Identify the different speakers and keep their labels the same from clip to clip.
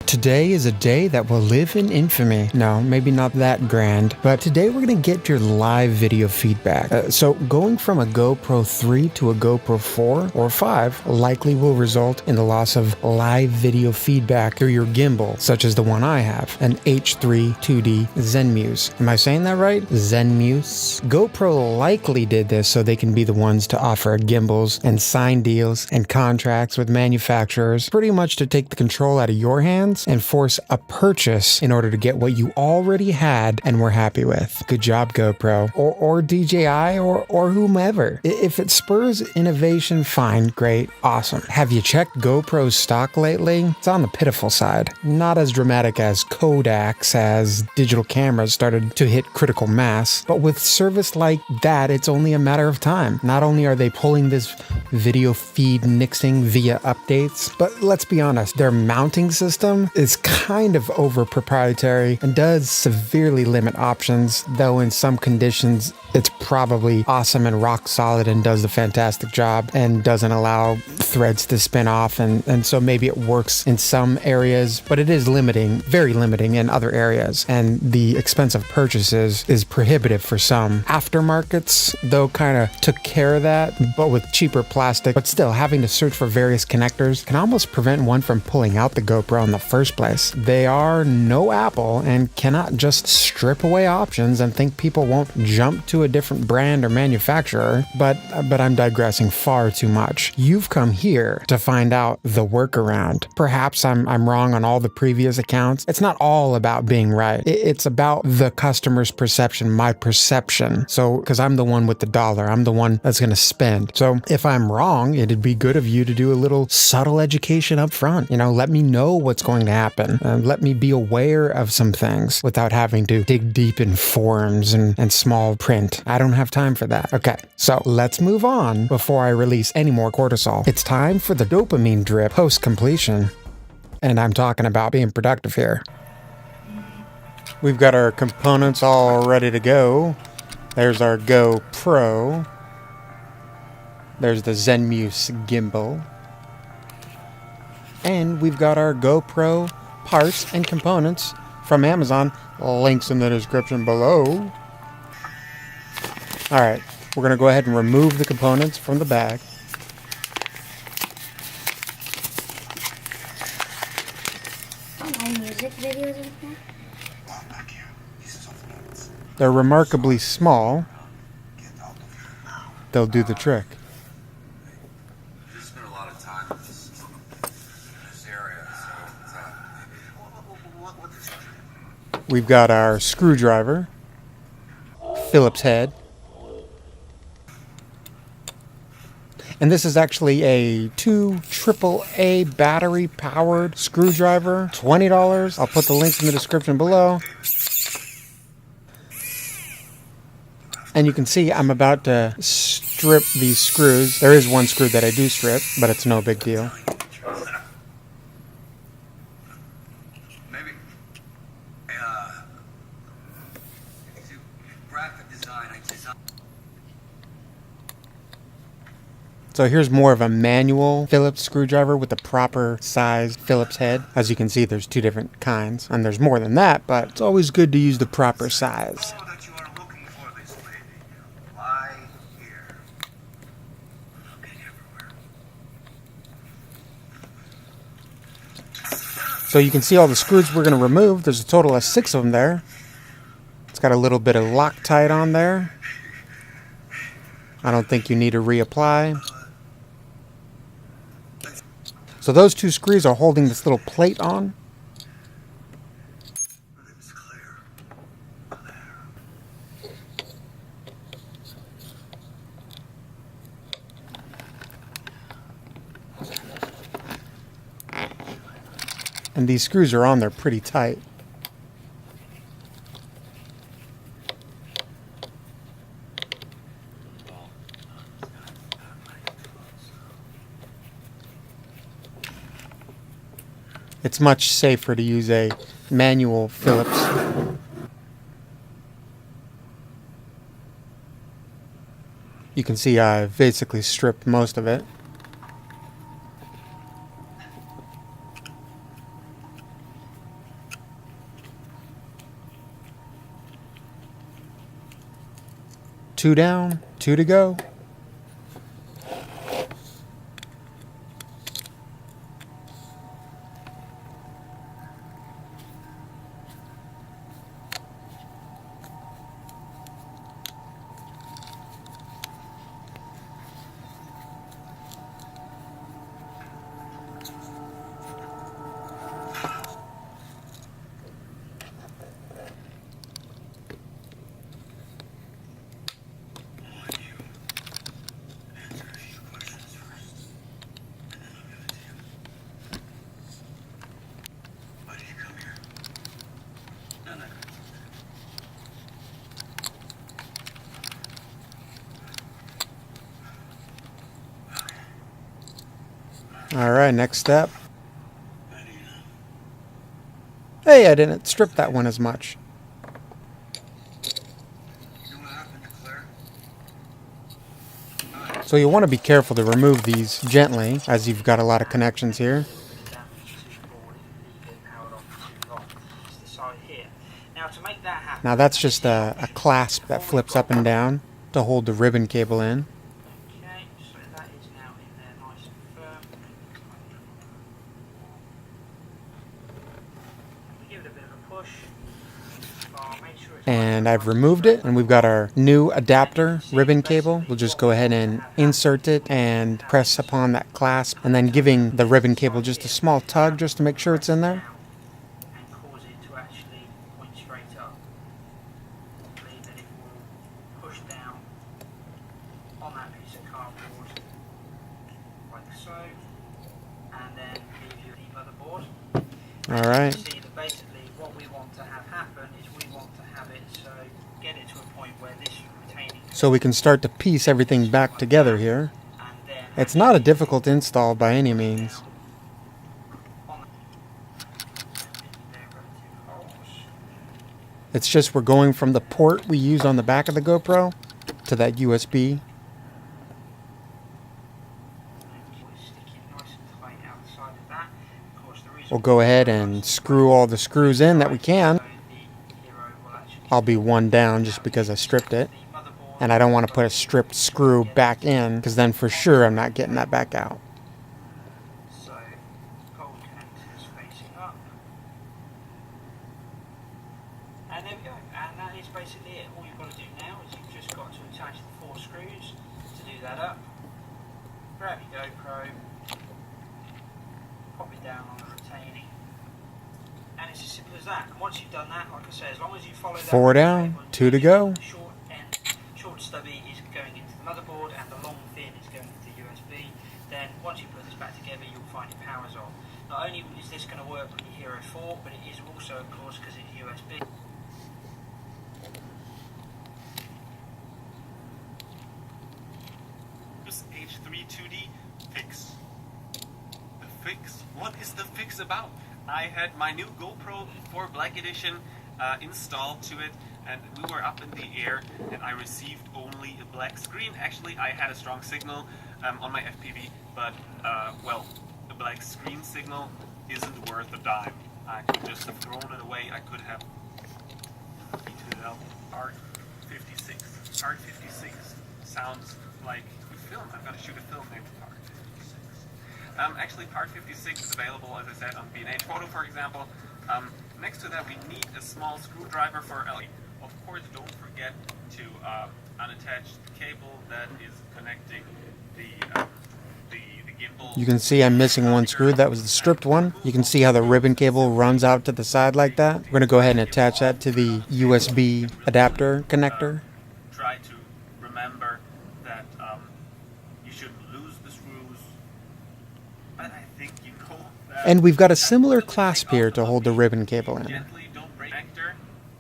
Speaker 1: Today is a day that will live in infamy. No, maybe not that grand, but today we're going to get your live video feedback. So going from a GoPro 3 to a GoPro 4 or 5 likely will result in the loss of live video feedback through your gimbal, such as the one I have, an H3 2D Zenmuse. Am I saying that right? Zenmuse? GoPro likely did this so they can be the ones to offer gimbals and sign deals and contracts with manufacturers, pretty much to take the control out of your hands and force a purchase in order to get what you already had and were happy with. Good job, GoPro. Or DJI or whomever. If it spurs innovation, fine, great, awesome. Have you checked GoPro's stock lately? It's on the pitiful side. Not as dramatic as Kodak's as digital cameras started to hit critical mass, but with service like that, it's only a matter of time. Not only are they pulling this video feed nixing via updates, but let's be honest, their mounting system is kind of over proprietary and does severely limit options, though in some conditions it's probably awesome and rock solid and does a fantastic job and doesn't allow threads to spin off, and so maybe it works in some areas, but it is limiting, very limiting in other areas, and the expense of purchases is prohibitive for some. Aftermarkets, though, kind of took care of that, but with cheaper plastic, but still having to search for various connectors can almost prevent one from pulling out the GoPro in the first place. They are no Apple and cannot just strip away options and think people won't jump to a different brand or manufacturer, but I'm digressing far too much. You've come here to find out the workaround. Perhaps I'm wrong on all the previous accounts. It's not all about being right. It's about the customer's perception, my perception. So, because I'm the one with the dollar, I'm the one that's going to spend. So if I'm wrong, it'd be good of you to do a little subtle education up front. Let me know what's going to happen and let me be aware of some things without having to dig deep in forums and small print. I don't have time for that. Okay, so let's move on before I release any more cortisol. It's time for the dopamine drip post-completion. And I'm talking about being productive here. We've got our components all ready to go. There's our GoPro. There's the Zenmuse Gimbal. And we've got our GoPro parts and components from Amazon. Links in the description below. Alright, we're going to go ahead and remove the components from the bag.
Speaker 2: Music videos like that?
Speaker 1: They're remarkably small. They'll do the trick.
Speaker 3: Spent a lot of time in this area, so
Speaker 1: We've got our screwdriver, Phillips head, and this is actually a 2 AAA battery powered screwdriver, $20. I'll put the links in the description below. And you can see I'm about to strip these screws. There is one screw that I do strip, but it's no big deal.
Speaker 3: maybe graphic design.
Speaker 1: So here's more of a manual Phillips screwdriver with the proper size Phillips head. As you can see, there's 2 different kinds, and there's more than that, but it's always good to use the proper size.
Speaker 3: That you are looking for this lady. Lie here. Looking everywhere.
Speaker 1: So you can see all the screws we're going to remove. There's a total of 6 of them there. It's got a little bit of Loctite on there. I don't think you need to reapply. So those 2 screws are holding this little plate on.
Speaker 3: It's clear.
Speaker 1: And these screws are on there pretty tight. It's much safer to use a manual Phillips. You can see I've basically stripped most of it. 2 down, 2 to go. All right, next step. Hey, I didn't strip that one as much. So you'll want to be careful to remove these gently, as you've got a lot of connections here. Now that's just a clasp that flips up and down to hold the ribbon cable in. And I've removed it, and we've got our new adapter ribbon cable. We'll just go ahead and insert it and press upon that clasp, and then giving the ribbon cable just a small tug just to make sure it's in there. All right. So we can start to piece everything back together here. It's not a difficult install by any means. It's just we're going from the port we use on the back of the GoPro to that USB. We'll go ahead and screw all the screws in that we can. I'll be 1 down just because I stripped it. And I don't want to put a stripped screw back in, because then for sure I'm not getting that back out.
Speaker 3: So, cold connector is facing up. And there we go. And that is basically it. All you've got to do now is you've just got to attach the 4 screws to do that up. Grab your GoPro, pop it down on the retaining, and it's as simple as that. And once you've done that, like I say, as long as you follow that
Speaker 1: 4 down, 2 to go.
Speaker 3: Short stubby is going into the motherboard and the long thin is going into USB. Then once you put this back together, you'll find it powers on. Not only is this going to work with the Hero 4, but it is also, of course, because it's USB.
Speaker 2: This H3 2D fix. The fix? What is the fix about? I had my new GoPro 4 Black Edition installed to it, and we were up in the air, and I received only a black screen. Actually, I had a strong signal on my FPV, but, well, a black screen signal isn't worth a dime. I could just have thrown it away. I could have heated it up. Part 56. Part 56 sounds like a film. I've got to shoot a film named Part 56. Actually, Part 56 is available, as I said, on B&H Photo, for example. Next to that, we need a small screwdriver for LED. Of course, don't forget to unattach the cable that is connecting the gimbal.
Speaker 1: You can see I'm missing one screw. That was the stripped one. You can see how the ribbon cable runs out to the side like that. We're going to go ahead and attach that to the USB adapter connector.
Speaker 2: Try to remember that you shouldn't lose the screws. But I think you know that.
Speaker 1: And we've got a similar clasp here to hold the ribbon cable in.
Speaker 2: Gently, don't break the connector,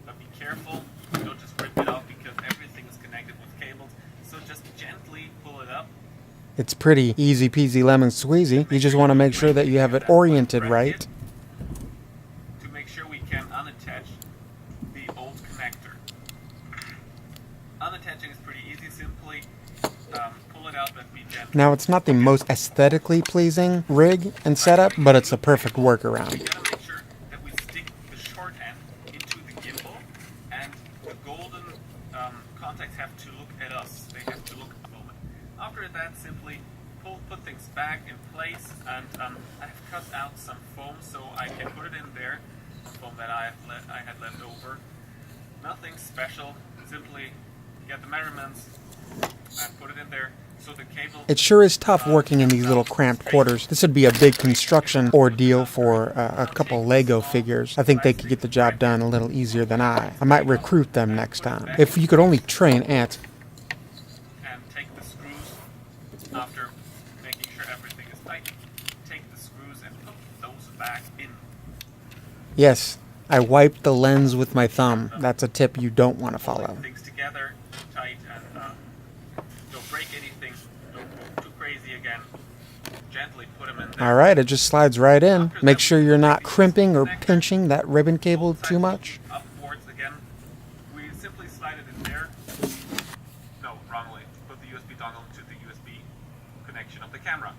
Speaker 2: but be careful. Don't just rip it out because everything is connected with cables. So just gently pull it up.
Speaker 1: It's pretty easy peasy lemon squeezy. You just want to make sure that you have it oriented right.
Speaker 2: To make sure we can unattach the old connector. Unattaching is pretty easy. Simply pull it out and be gentle.
Speaker 1: Now, it's not the most aesthetically pleasing rig and setup, but it's a perfect workaround.
Speaker 2: We gotta make sure that we stick the short end into the gimbal, and the golden contacts have to look at understand that, simply put things back in place, and I've cut out some foam so I can put it in there, foam that I had left over. Nothing special, simply get the measurements and put it in there. So the cable,
Speaker 1: It sure is tough working in these little cramped quarters. This would be a big construction ordeal for a couple Lego figures. I think they could get the job done a little easier than I. I might recruit them next time. If you could only train ants.
Speaker 2: and take the screws after making sure everything is tight. Take the screws and put those back in.
Speaker 1: Yes, I wiped the lens with my thumb. That's a tip you don't want to follow.
Speaker 2: Things together tight, and don't break anything. Don't go too crazy again. Gently put them in there.
Speaker 1: All right, it just slides right in. Make sure you're not crimping or pinching that ribbon cable too much.
Speaker 2: Upwards again. We simply slide it in there. No, wrong way. Put the USB dongle to the USB connection of the camera.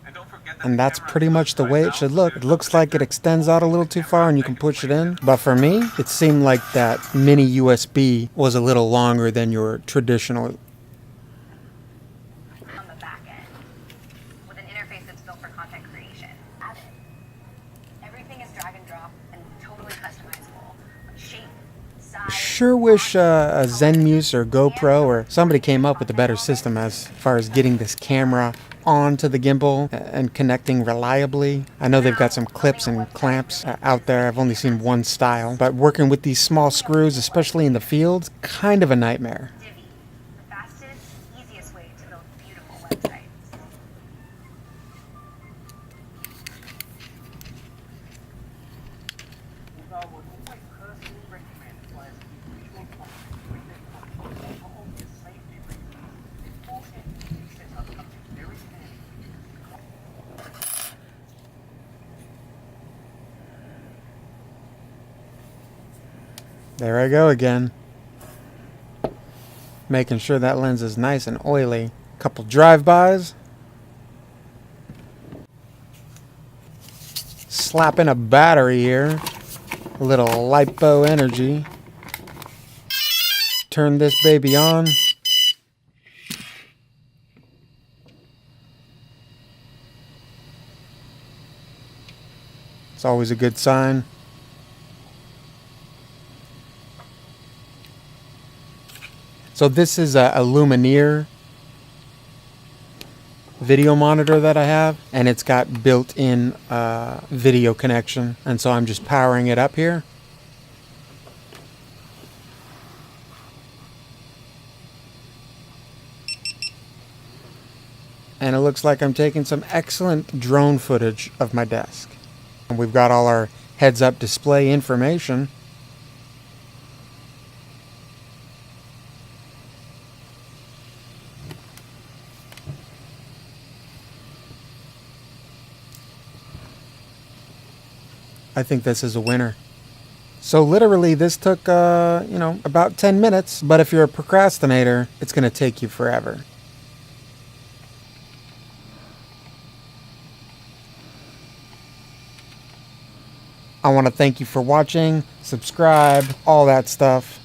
Speaker 2: And don't forget that
Speaker 1: And that's
Speaker 2: the camera
Speaker 1: pretty much the
Speaker 2: right
Speaker 1: way
Speaker 2: now
Speaker 1: it should look. It looks like it extends out a little too far and you can push it in. But for me, it seemed like that mini USB was a little longer than your traditional.
Speaker 4: On the back end with an interface that's built for content creation. Everything is drag and drop and totally customizable. Shape, size.
Speaker 1: Sure wish a Zenmuse or GoPro or somebody came up with a better system as far as getting this camera onto the gimbal and connecting reliably. I know they've got some clips and clamps out there. I've only seen one style, but working with these small screws, especially in the field, kind of a nightmare.
Speaker 4: Divi, the fastest, easiest way to build beautiful websites.
Speaker 3: Although I would always personally recommend players keep visual content with their content for obvious safety reasons. Before editing, set up something very handy.
Speaker 1: There I go again. Making sure that lens is nice and oily. Couple drive-bys. Slapping a battery here. A little lipo energy. Turn this baby on. It's always a good sign. So this is a Lumineer video monitor that I have, and it's got built-in video connection, and so I'm just powering it up here. And it looks like I'm taking some excellent drone footage of my desk. And we've got all our heads-up display information. I think this is a winner. So literally this took, about 10 minutes. But if you're a procrastinator, it's going to take you forever. I want to thank you for watching, subscribe, all that stuff.